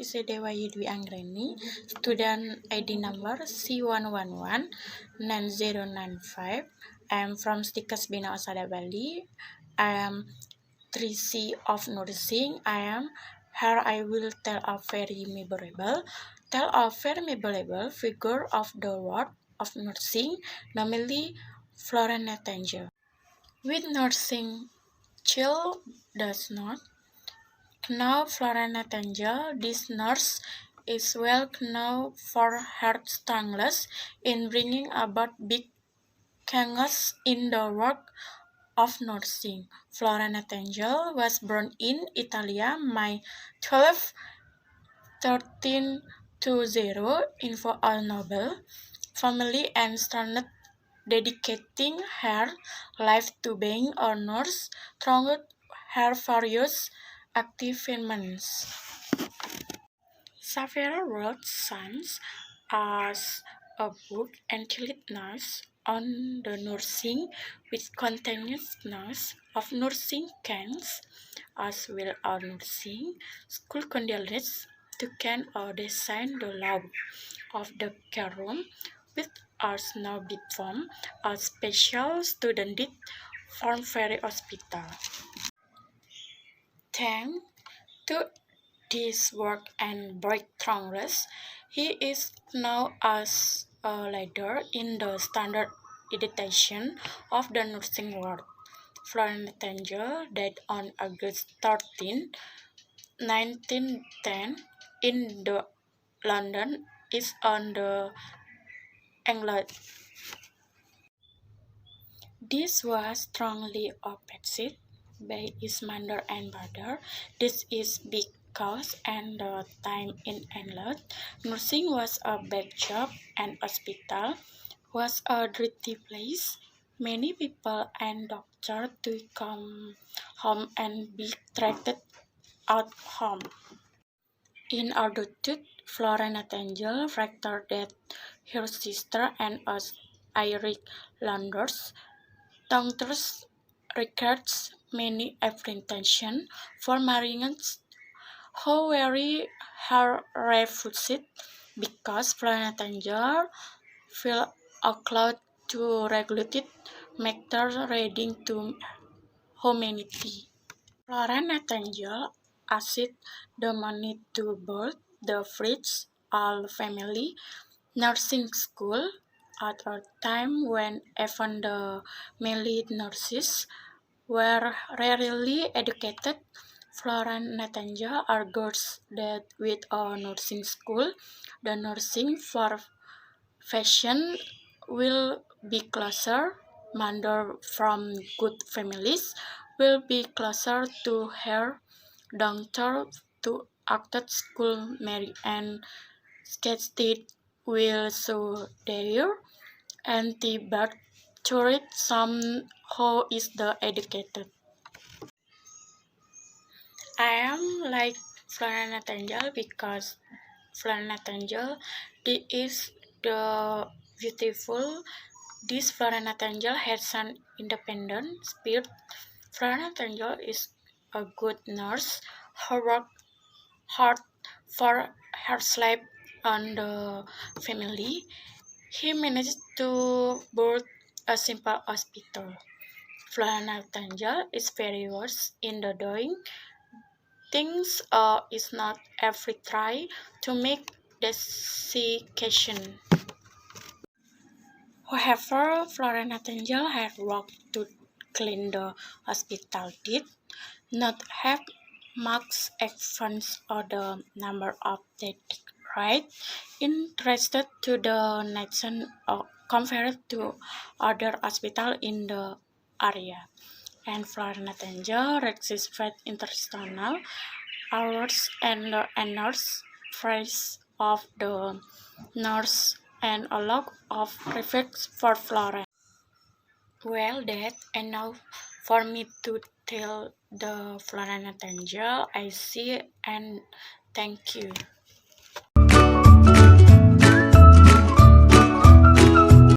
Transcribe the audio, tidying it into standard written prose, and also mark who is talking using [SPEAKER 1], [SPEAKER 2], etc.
[SPEAKER 1] is Dewa Anggreni, student ID number C1119095. I am from STIKES BINA USADA BALI. I am 3C of nursing. I will tell a very memorable figure of the world of nursing, namely Florence Nightingale. With nursing, child does not know Florence Nightingale. This nurse is well known for her strength in bringing about big changes in the work of nursing. Florence Nightingale was born in Italy, May 12, 1320, into a noble family and started dedicating her life to being a nurse throughout her various achievements. Savera wrote science as a book entitled Nurse on the nursing, which contains notes of nursing camps as well as nursing school conditions to can design the law of the care room, which has now become a special student from very hospital. Thanks to this work and breakthroughs, he is now as a leader in the standard education of the nursing world. Florence Nightingale died on August 13, 1910 in London, is on the England. This was strongly opposed by his mother and brother. This is because at the time in England, nursing was a bad job and hospital was a dirty place. Many people and doctors to come home and be treated at home. In adulthood, Florence Nightingale factored that her sister and us Irish Londoners doctors records many apprehension for marrying. However, her refused because Florence Nightingale felt a cloud to regulate matters relating to humanity. Florence Nightingale asked the money to build the Fritz All Family Nursing School at a time when even the male nurses were rarely educated. Florence Nightingale argues that with a nursing school, the nursing profession will be closer. Mothers from good families will be closer to her daughter to after school marry and state will so there and the birth to some who is the educated. I am like Florence Nightingale because Florence Nightingale is the beautiful. This Florence Nightingale has an independent spirit. Florence Nightingale is a good nurse who worked hard for her life and the family. He managed to build a simple hospital. Florence Nightingale is very worse in the doing things is not every try to make desiccation. However, Florence Nightingale had worked to clean the hospital did not have much advance or the number of deaths rate interested to the nation compared to other hospitals in the area. And Florence Nightingale received international awards and the honors praise of the nurse and a lot of respect for Florence. Well, that's enough for me to tell the Florence Nightingale. I see and thank you.